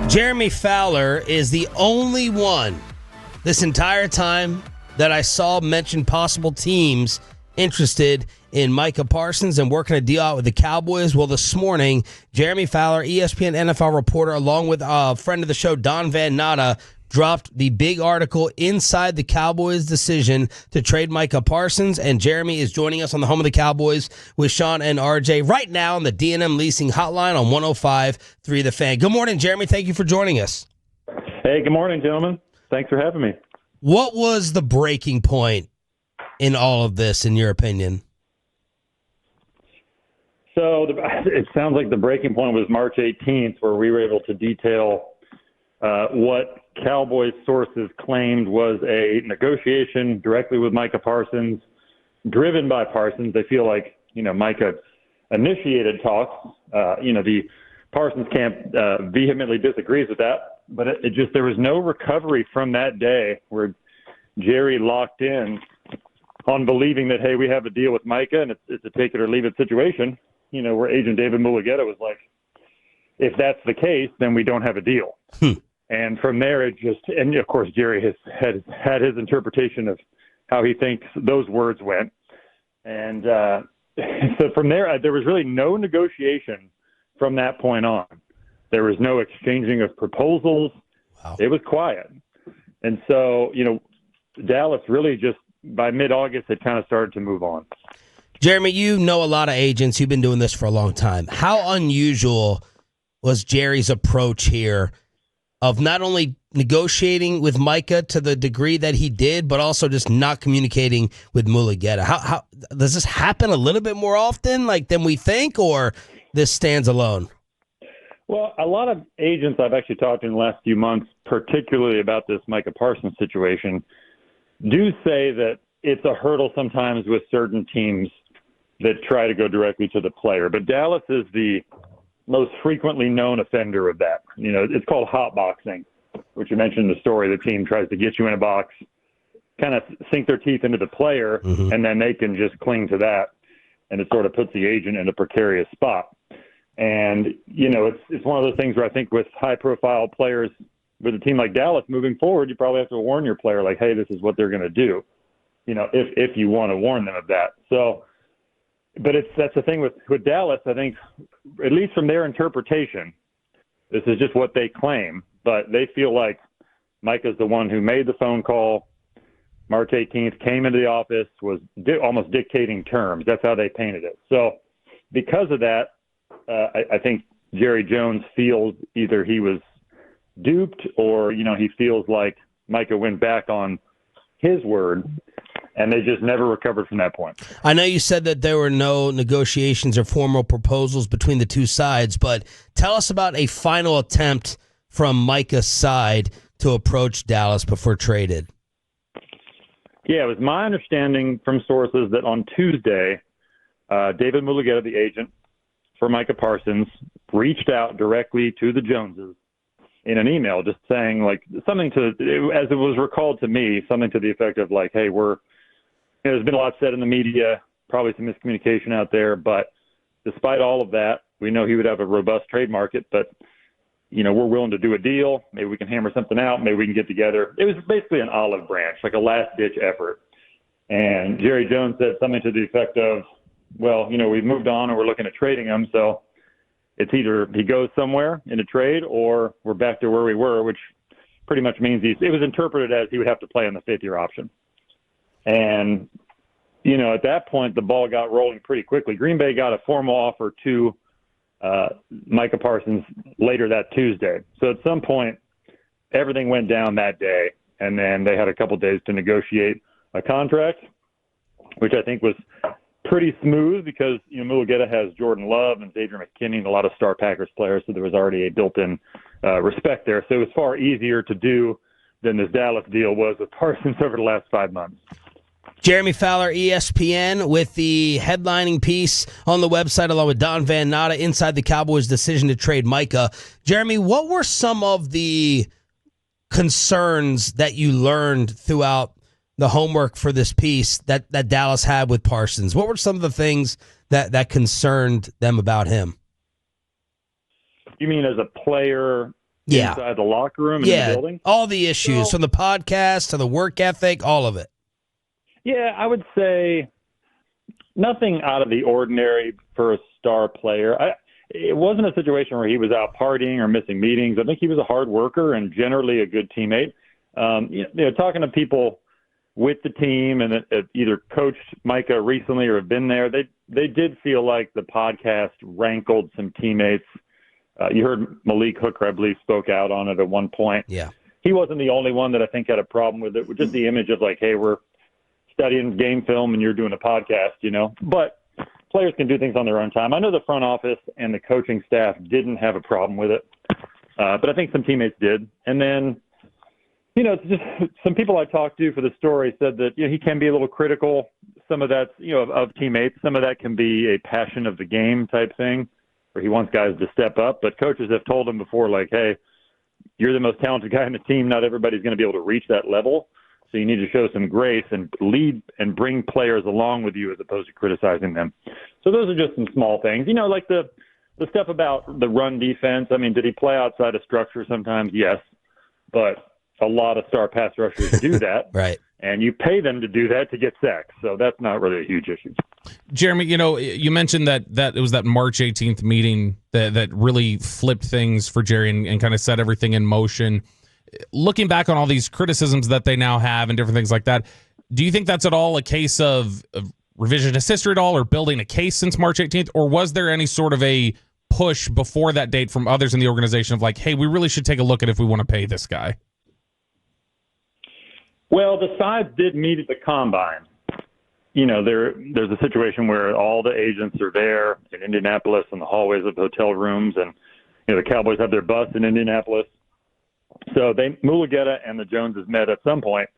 Jeremy Fowler is the only one this entire time that I saw mention possible teams interested in Micah Parsons and working a deal out with the Cowboys. Well, this morning, Jeremy Fowler, ESPN NFL reporter, along with a friend of the show, Don Van Natta, dropped the big article inside the Cowboys' decision to trade Micah Parsons. And Jeremy is joining us on the home of the Cowboys with Shan and RJ right now on the D&M Leasing Hotline on 105.3 The Fan. Good morning, Jeremy. Thank you for joining us. Hey, good morning, gentlemen. Thanks for having me. What was the breaking point in all of this, in your opinion? So it sounds like the breaking point was March 18th, where we were able to detail what Cowboys sources claimed was a negotiation directly with Micah Parsons, driven by Parsons. They feel like, Micah initiated talks. The Parsons camp vehemently disagrees with that, but it just, there was no recovery from that day where Jerry locked in on believing that, hey, we have a deal with Micah and it's a take it or leave it situation, where agent David Mulugeta was like, if that's the case, then we don't have a deal. And from there, and of course, Jerry has had his interpretation of how he thinks those words went. And so from there was really no negotiation from that point on. There was no exchanging of proposals. Wow. It was quiet. And so, Dallas really just by mid-August had kind of started to move on. Jeremy, you know a lot of agents. You've been doing this for a long time. How unusual was Jerry's approach here of not only negotiating with Micah to the degree that he did, but also just not communicating with Mulugeta? How does this happen a little bit more often, than we think, or this stands alone? Well, a lot of agents I've actually talked to in the last few months, particularly about this Micah Parsons situation, do say that it's a hurdle sometimes with certain teams that try to go directly to the player. But Dallas is the most frequently known offender of that. It's called hot boxing, which you mentioned in the story. The team tries to get you in a box, kind of sink their teeth into the player, and then they can just cling to that, and it sort of puts the agent in a precarious spot. And, it's one of those things where I think with high-profile players, with a team like Dallas moving forward, you probably have to warn your player, like, hey, this is what they're going to do, if you want to warn them of that. So, but that's the thing with Dallas, I think, at least from their interpretation, this is just what they claim, but they feel like Micah's the one who made the phone call March 18th, came into the office, was almost dictating terms. That's how they painted it. So because of that, I think Jerry Jones feels either he was duped or, he feels like Micah went back on his word, and they just never recovered from that point. I know you said that there were no negotiations or formal proposals between the two sides, but tell us about a final attempt from Micah's side to approach Dallas before traded. Yeah, it was my understanding from sources that on Tuesday, David Mulugeta, the agent for Micah Parsons, reached out directly to the Joneses in an email, just saying something as it was recalled to me, something to the effect of hey, there's been a lot said in the media, probably some miscommunication out there, but despite all of that, we know he would have a robust trade market, but we're willing to do a deal. Maybe we can hammer something out. Maybe we can get together. It was basically an olive branch, like a last-ditch effort. And Jerry Jones said something to the effect of, well, we've moved on and we're looking at trading him, so it's either he goes somewhere in a trade or we're back to where we were, which pretty much means it was interpreted as he would have to play on the fifth-year option. And, at that point, the ball got rolling pretty quickly. Green Bay got a formal offer to Micah Parsons later that Tuesday. So at some point, everything went down that day, and then they had a couple days to negotiate a contract, which I think was pretty smooth because, Mulugeta has Jordan Love and Xavier McKinney and a lot of star Packers players, so there was already a built-in respect there. So it was far easier to do than this Dallas deal was with Parsons over the last 5 months. Jeremy Fowler, ESPN, with the headlining piece on the website along with Don Van Natta inside the Cowboys' decision to trade Micah. Jeremy, what were some of the concerns that you learned throughout the homework for this piece that Dallas had with Parsons? What were some of the things that concerned them about him? You mean as a player inside the locker room and in the building. All the issues, from the podcast to the work ethic, all of it. Yeah, I would say nothing out of the ordinary for a star player. It wasn't a situation where he was out partying or missing meetings. I think he was a hard worker and generally a good teammate. Talking to people with the team and either coached Micah recently or have been there, they did feel like the podcast rankled some teammates. You heard Malik Hooker, I believe, spoke out on it at one point. Yeah. He wasn't the only one that I think had a problem with it. Just the image of like, hey, we're studying game film and you're doing a podcast, But players can do things on their own time. I know the front office and the coaching staff didn't have a problem with it, but I think some teammates did. And then, it's just some people I talked to for the story said that he can be a little critical. Some of that's of teammates. Some of that can be a passion of the game type thing, where he wants guys to step up. But coaches have told him before, like, hey, you're the most talented guy on the team. Not everybody's going to be able to reach that level. So you need to show some grace and lead and bring players along with you as opposed to criticizing them. So those are just some small things. Like the stuff about the run defense. I mean, did he play outside of structure sometimes? Yes. But a lot of star pass rushers do that. Right. And you pay them to do that to get sacks. So that's not really a huge issue. Jeremy, you mentioned that it was that March 18th meeting that really flipped things for Jerry and kind of set everything in motion. Looking back on all these criticisms that they now have and different things like that, do you think that's at all a case of revisionist history at all, or building a case since March 18th? Or was there any sort of a push before that date from others in the organization of like, hey, we really should take a look at if we want to pay this guy? Well, the sides did meet at the combine. There's a situation where all the agents are there in Indianapolis in the hallways of hotel rooms, and the Cowboys have their bus in Indianapolis. So Mulugeta and the Joneses met at some point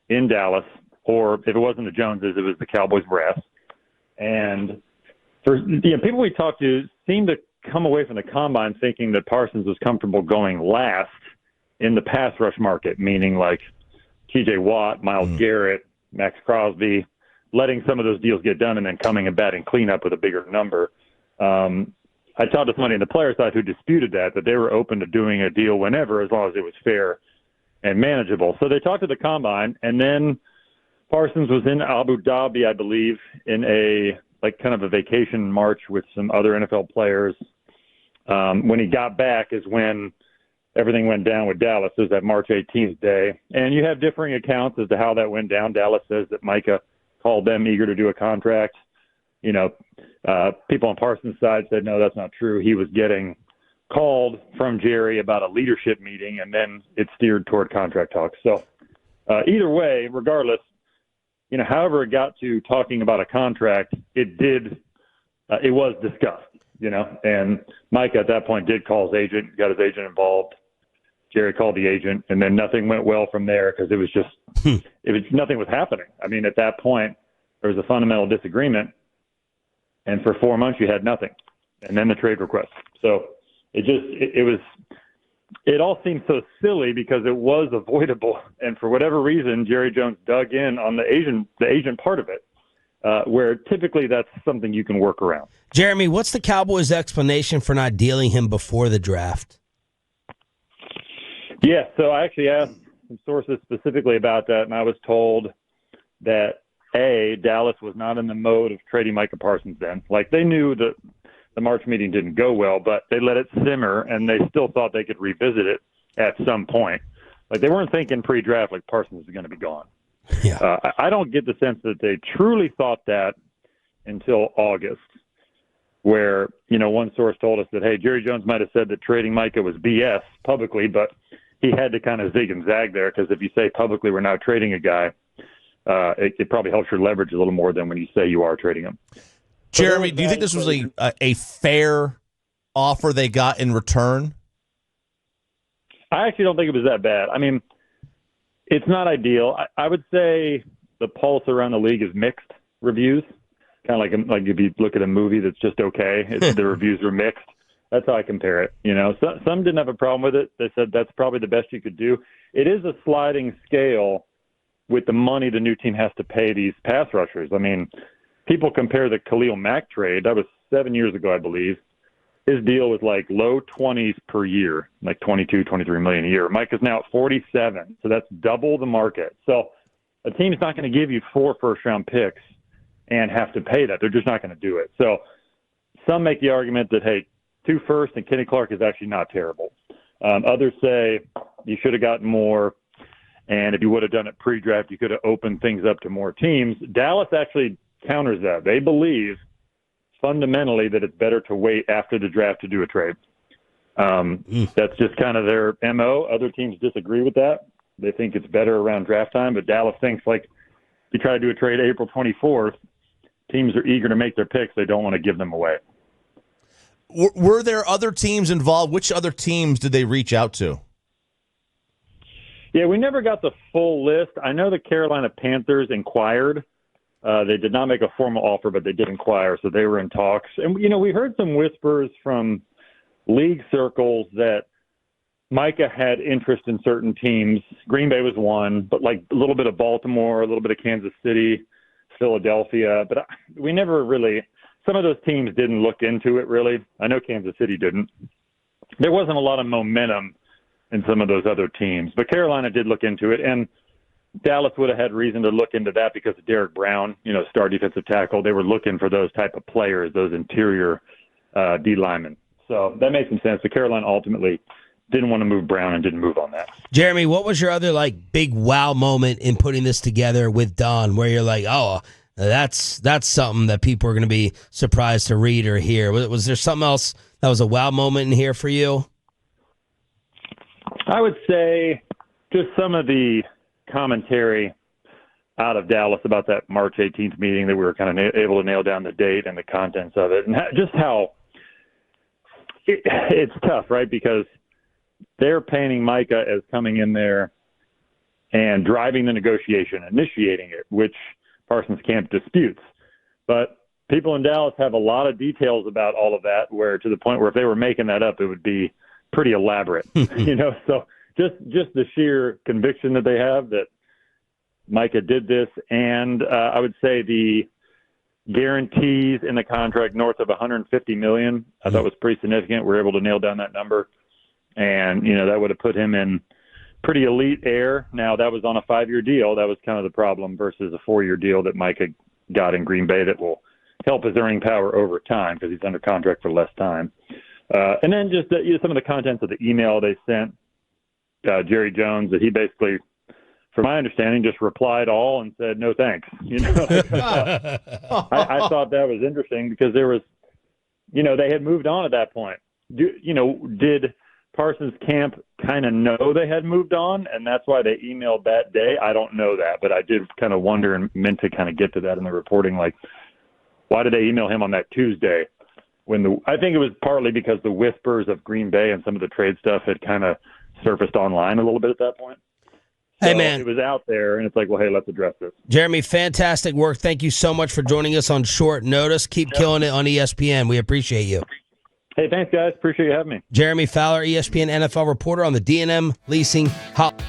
in Dallas, or if it wasn't the Joneses, it was the Cowboys brass. And for people we talked to seemed to come away from the combine thinking that Parsons was comfortable going last in the pass rush market, meaning like T.J. Watt, Myles Garrett, Max Crosby, letting some of those deals get done and then coming and batting cleanup with a bigger number. I talked to somebody on the player side who disputed that they were open to doing a deal whenever as long as it was fair and manageable. So they talked to the combine, and then Parsons was in Abu Dhabi, I believe, in a kind of a vacation march with some other NFL players. When he got back is when everything went down with Dallas. It was that March 18th day. And you have differing accounts as to how that went down. Dallas says that Micah called them eager to do a contract. People on Parsons' side said, no, that's not true. He was getting called from Jerry about a leadership meeting, and then it steered toward contract talks. So either way, regardless, however it got to talking about a contract, it was discussed, and Mike at that point did call his agent, got his agent involved. Jerry called the agent, and then nothing went well from there because it was just nothing was happening. I mean, at that point, there was a fundamental disagreement. And for 4 months, you had nothing. And then the trade request. So it all seemed so silly because it was avoidable. And for whatever reason, Jerry Jones dug in on the agent part of it, where typically that's something you can work around. Jeremy, what's the Cowboys' explanation for not dealing him before the draft? Yeah, so I actually asked some sources specifically about that, and I was told that Dallas was not in the mode of trading Micah Parsons then. Like, they knew that the March meeting didn't go well, but they let it simmer, and they still thought they could revisit it at some point. Like, they weren't thinking pre-draft like Parsons is going to be gone. Yeah. I don't get the sense that they truly thought that until August, where, one source told us that, hey, Jerry Jones might have said that trading Micah was BS publicly, but he had to kind of zig and zag there because if you say publicly we're now trading a guy, it probably helps your leverage a little more than when you say you are trading him. Jeremy, do you think this was a fair offer they got in return? I actually don't think it was that bad. I mean, it's not ideal. I would say the pulse around the league is mixed reviews, kind of like if you look at a movie that's just okay, the reviews are mixed. That's how I compare it. Some didn't have a problem with it. They said that's probably the best you could do. It is a sliding scale with the money the new team has to pay these pass rushers. I mean, people compare the Khalil Mack trade. That was 7 years ago, I believe. his deal was like low 20s per year, like 22, 23 million a year. Micah's now at 47, so that's double the market. So a team's not going to give you 4 first-round picks and have to pay that. They're just not going to do it. So some make the argument that, hey, 2 first and Kenny Clark is actually not terrible. Others say you should have gotten more, and if you would have done it pre-draft, you could have opened things up to more teams. Dallas actually counters that. They believe fundamentally that it's better to wait after the draft to do a trade. That's just kind of their MO. Other teams disagree with that. They think it's better around draft time, but Dallas thinks like if you try to do a trade April 24th, teams are eager to make their picks. They don't want to give them away. Were there other teams involved? Which other teams did they reach out to? Yeah, we never got the full list. I know the Carolina Panthers inquired. They did not make a formal offer, but they did inquire, so they were in talks. And, you know, we heard some whispers from league circles that Micah had interest in certain teams. Green Bay was one, but like a little bit of Baltimore, a little bit of Kansas City, Philadelphia. But we never really – some of those teams didn't look into it really. I know Kansas City didn't. There wasn't a lot of momentum in some of those other teams. But Carolina did look into it, and Dallas would have had reason to look into that because of Derek Brown, you know, star defensive tackle. They were looking for those type of players, those interior D linemen. So that made some sense. But Carolina ultimately didn't want to move Brown and didn't move on that. Jeremy, what was your other like big wow moment in putting this together with Don, where you're like, oh, that's something that people are going to be surprised to read or hear? Was there something else that was a wow moment in here for you? I would say just some of the commentary out of Dallas about that March 18th meeting that we were kind of able to nail down the date and the contents of it, and just how it's tough, right? Because they're painting Micah as coming in there and driving the negotiation, initiating it, which Parsons camp disputes. But people in Dallas have a lot of details about all of that, where to the point where if they were making that up, it would be pretty elaborate, you know? So just the sheer conviction that they have that Micah did this. And I would say the guarantees in the contract north of $150 million, I thought was pretty significant. We're able to nail down that number. And, you know, that would have put him in pretty elite air. Now, that was on a 5-year deal. That was kind of the problem versus a 4-year deal that Micah got in Green Bay that will help his earning power over time because he's under contract for less time. And then just some of the contents of the email they sent Jerry Jones, that he basically, from my understanding, just replied all and said, no, thanks. You know, I thought that was interesting because there was, you know, they had moved on at that point. Did Parsons camp kind of know they had moved on, and that's why they emailed that day? I don't know that, but I did kind of wonder and meant to kind of get to that in the reporting. Like, why did they email him on that Tuesday? I think it was partly because the whispers of Green Bay and some of the trade stuff had kind of surfaced online a little bit at that point. So hey, man. It was out there, and it's like, well, hey, let's address this. Jeremy, fantastic work. Thank you so much for joining us on short notice. Keep killing it on ESPN. We appreciate you. Hey, thanks, guys. Appreciate you having me. Jeremy Fowler, ESPN NFL reporter on the D&M Leasing Hotline.